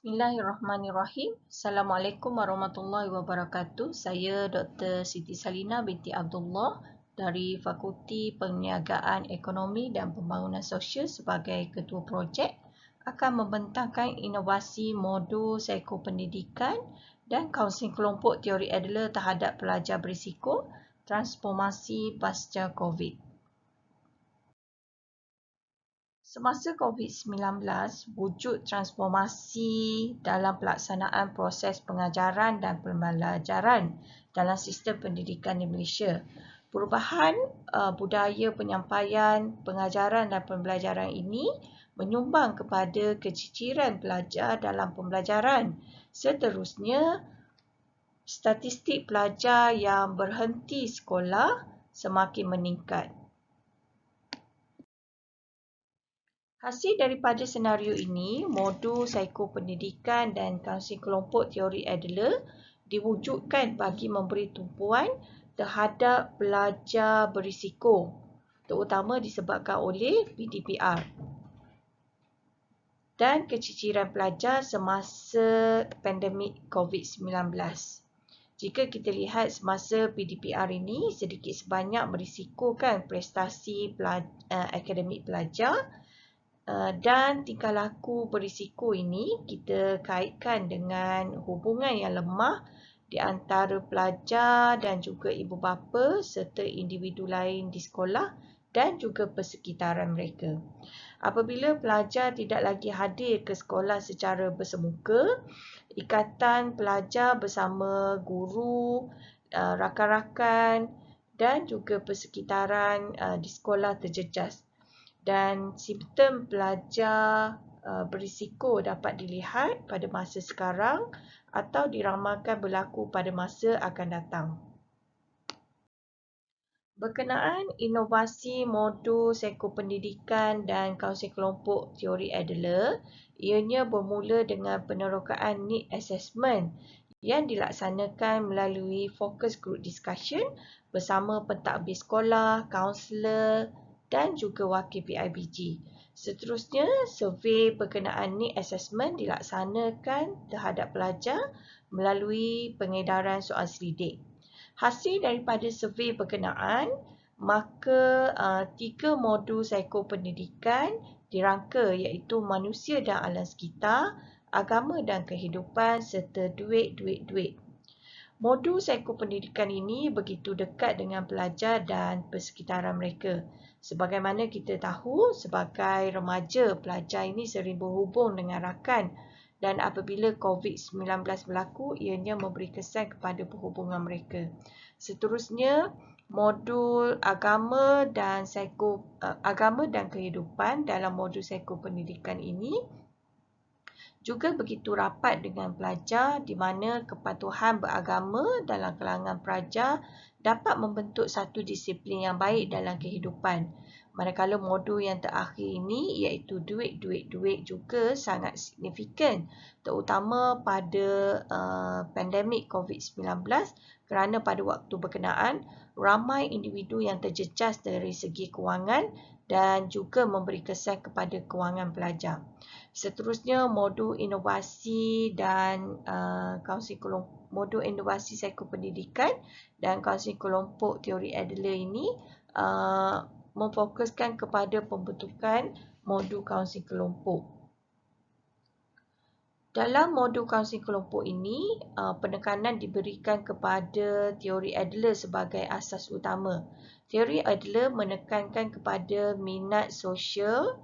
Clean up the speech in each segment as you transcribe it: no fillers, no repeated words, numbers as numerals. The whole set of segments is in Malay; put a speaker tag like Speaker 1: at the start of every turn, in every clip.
Speaker 1: Bismillahirrahmanirrahim. Assalamualaikum warahmatullahi wabarakatuh. Saya Dr. Siti Salina binti Abdullah dari Fakulti Perniagaan Ekonomi dan Pembangunan Sosial sebagai Ketua Projek akan membentangkan inovasi modul psikopendidikan dan kaunseling kelompok teori Adler terhadap pelajar berisiko transformasi pasca COVID. Semasa COVID-19, wujud transformasi dalam pelaksanaan proses pengajaran dan pembelajaran dalam sistem pendidikan di Malaysia. Perubahan budaya penyampaian, pengajaran dan pembelajaran ini menyumbang kepada keciciran pelajar dalam pembelajaran. Seterusnya, statistik pelajar yang berhenti sekolah semakin meningkat. Hasil daripada senario ini, modul psikopendidikan dan kaunseling kelompok teori Adler diwujudkan bagi memberi tumpuan terhadap pelajar berisiko, terutama disebabkan oleh PDPR dan keciciran pelajar semasa pandemik COVID-19. Jika kita lihat semasa PDPR ini sedikit sebanyak merisikokan prestasi akademik pelajar, dan tingkah laku berisiko ini kita kaitkan dengan hubungan yang lemah di antara pelajar dan juga ibu bapa serta individu lain di sekolah dan juga persekitaran mereka. Apabila pelajar tidak lagi hadir ke sekolah secara bersemuka, ikatan pelajar bersama guru, rakan-rakan dan juga persekitaran di sekolah terjejas. Dan simptom pelajar berisiko dapat dilihat pada masa sekarang atau diramalkan berlaku pada masa akan datang. Berkenaan inovasi modul psikopendidikan dan kaunseling kelompok teori Adler, ianya bermula dengan penerokaan need assessment yang dilaksanakan melalui focus group discussion bersama pentadbir sekolah, kaunselor dan juga wakil PIBG. Seterusnya, survey berkenaan need assessment dilaksanakan terhadap pelajar melalui pengedaran soal selidik. Hasil daripada survey berkenaan, maka 3 modul psikopendidikan dirangka iaitu manusia dan alam sekitar, agama dan kehidupan serta duit. Modul psikopendidikan ini begitu dekat dengan pelajar dan persekitaran mereka. Sebagaimana kita tahu, sebagai remaja, pelajar ini sering berhubung dengan rakan dan apabila COVID-19 berlaku, ianya memberi kesan kepada perhubungan mereka. Seterusnya, modul agama dan kehidupan dalam modul psikopendidikan ini juga begitu rapat dengan pelajar di mana kepatuhan beragama dalam kalangan pelajar dapat membentuk satu disiplin yang baik dalam kehidupan. Manakala modul yang terakhir ini iaitu duit juga sangat signifikan, terutama pada pandemik COVID-19 kerana pada waktu berkenaan ramai individu yang terjejas dari segi kewangan dan juga memberi kesan kepada kewangan pelajar. Seterusnya, modul inovasi dan modul inovasi psikopendidikan dan kaunseling kelompok teori Adler ini memfokuskan kepada pembentukan modul kaunseling kelompok. Dalam modul kaunseling kelompok ini, penekanan diberikan kepada teori Adler sebagai asas utama. Teori Adler menekankan kepada minat sosial,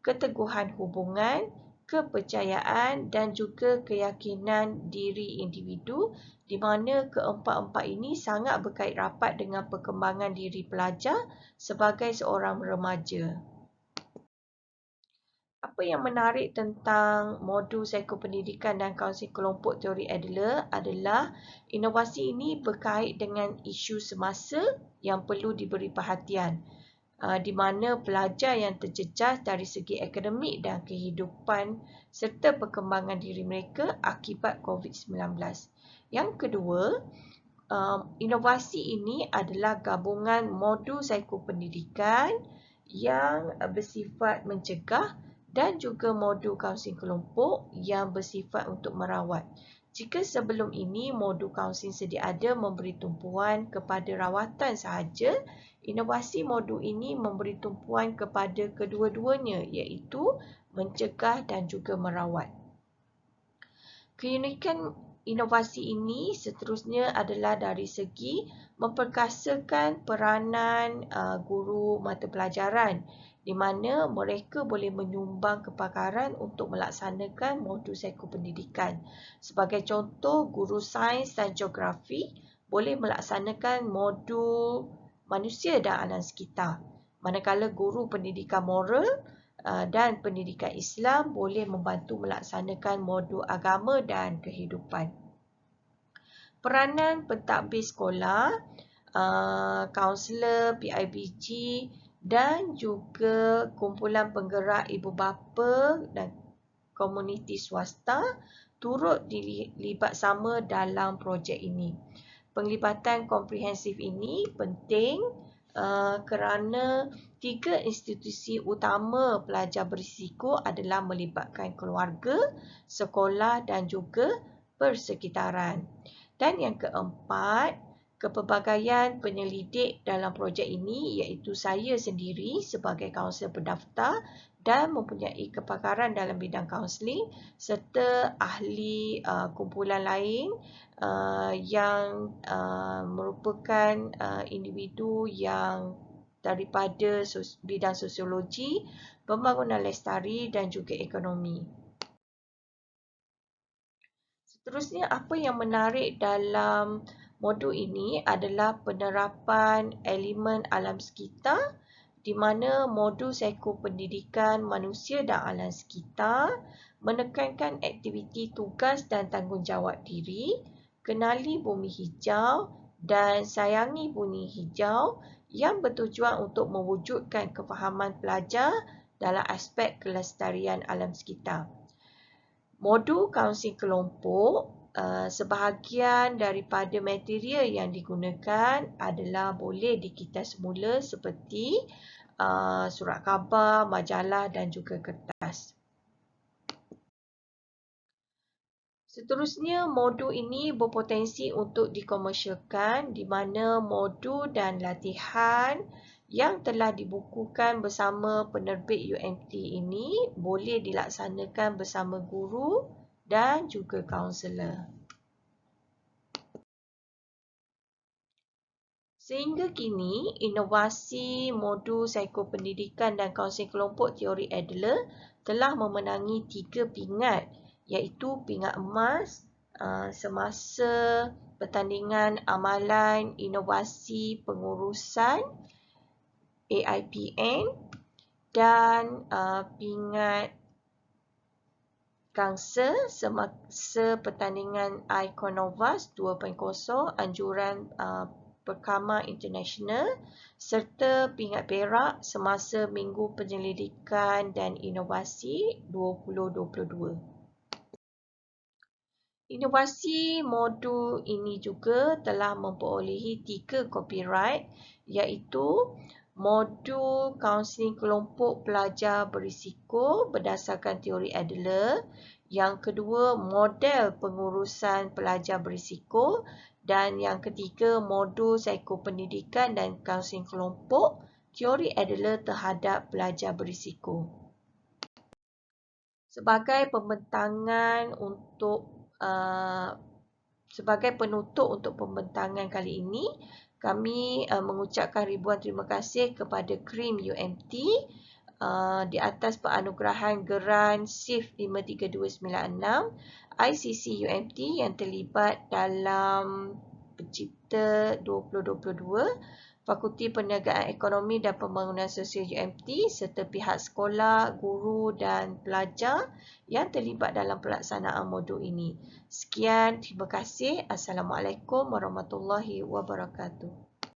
Speaker 1: keteguhan hubungan, kepercayaan dan juga keyakinan diri individu di mana keempat-empat ini sangat berkait rapat dengan perkembangan diri pelajar sebagai seorang remaja. Apa yang menarik tentang modul psikopendidikan dan kaunseling kelompok teori Adler adalah inovasi ini berkait dengan isu semasa yang perlu diberi perhatian, di mana pelajar yang terjejas dari segi akademik dan kehidupan serta perkembangan diri mereka akibat COVID-19. Yang kedua, inovasi ini adalah gabungan modul psikopendidikan yang bersifat mencegah dan juga modul kaunseling kelompok yang bersifat untuk merawat. Jika sebelum ini modul kaunseling sedia ada memberi tumpuan kepada rawatan sahaja, inovasi modul ini memberi tumpuan kepada kedua-duanya, iaitu mencegah dan juga merawat. Keunikan inovasi ini seterusnya adalah dari segi memperkasakan peranan guru mata pelajaran di mana mereka boleh menyumbang kepakaran untuk melaksanakan modul psikopendidikan. Sebagai contoh, guru sains dan geografi boleh melaksanakan modul manusia dan alam sekitar. Manakala guru pendidikan moral dan pendidikan Islam boleh membantu melaksanakan modul agama dan kehidupan. Peranan pentadbir sekolah, kaunselor, PIBG dan juga kumpulan penggerak ibu bapa dan komuniti swasta turut dilibat sama dalam projek ini. Penglibatan komprehensif ini penting kerana 3 institusi utama pelajar berisiko adalah melibatkan keluarga, sekolah dan juga persekitaran. Dan yang keempat, kepelbagaian penyelidik dalam projek ini iaitu saya sendiri sebagai kaunselor pendaftar dan mempunyai kepakaran dalam bidang kaunseling serta ahli kumpulan lain yang merupakan individu yang daripada bidang sosiologi, pembangunan lestari dan juga ekonomi. Seterusnya, apa yang menarik dalam modul ini adalah penerapan elemen alam sekitar di mana modul psikopendidikan manusia dan alam sekitar menekankan aktiviti tugas dan tanggungjawab diri, kenali bumi hijau dan sayangi bumi hijau yang bertujuan untuk mewujudkan kefahaman pelajar dalam aspek kelestarian alam sekitar. Modul kaunseling kelompok, sebahagian daripada material yang digunakan adalah boleh dikitas semula seperti surat khabar, majalah dan juga kertas. Seterusnya, modul ini berpotensi untuk dikomersialkan di mana modul dan latihan yang telah dibukukan bersama penerbit UMT ini boleh dilaksanakan bersama guru dan juga kaunselor. Sehingga kini, inovasi modul psikopendidikan dan kaunseling kelompok teori Adler telah memenangi 3 pingat, iaitu pingat emas semasa pertandingan amalan inovasi pengurusan AIPN dan pingat gangsa semasa pertandingan Iconovas 2.0 anjuran Perkama International serta pingat perak semasa Minggu Penyelidikan dan Inovasi 2022. Inovasi modul ini juga telah memperolehi 3 copyright iaitu modul kaunseling kelompok pelajar berisiko berdasarkan teori Adler, yang kedua model pengurusan pelajar berisiko dan yang ketiga modul psikopendidikan dan kaunseling kelompok teori Adler terhadap pelajar berisiko. Sebagai pembentangan sebagai penutup untuk pembentangan kali ini, kami mengucapkan ribuan terima kasih kepada KRIM UMT di atas penganugerahan geran SIF 53296, ICC UMT yang terlibat dalam Pencipta 2022, Fakulti Perniagaan Ekonomi dan Pembangunan Sosial UMT serta pihak sekolah, guru dan pelajar yang terlibat dalam pelaksanaan modul ini. Sekian, terima kasih. Assalamualaikum warahmatullahi wabarakatuh.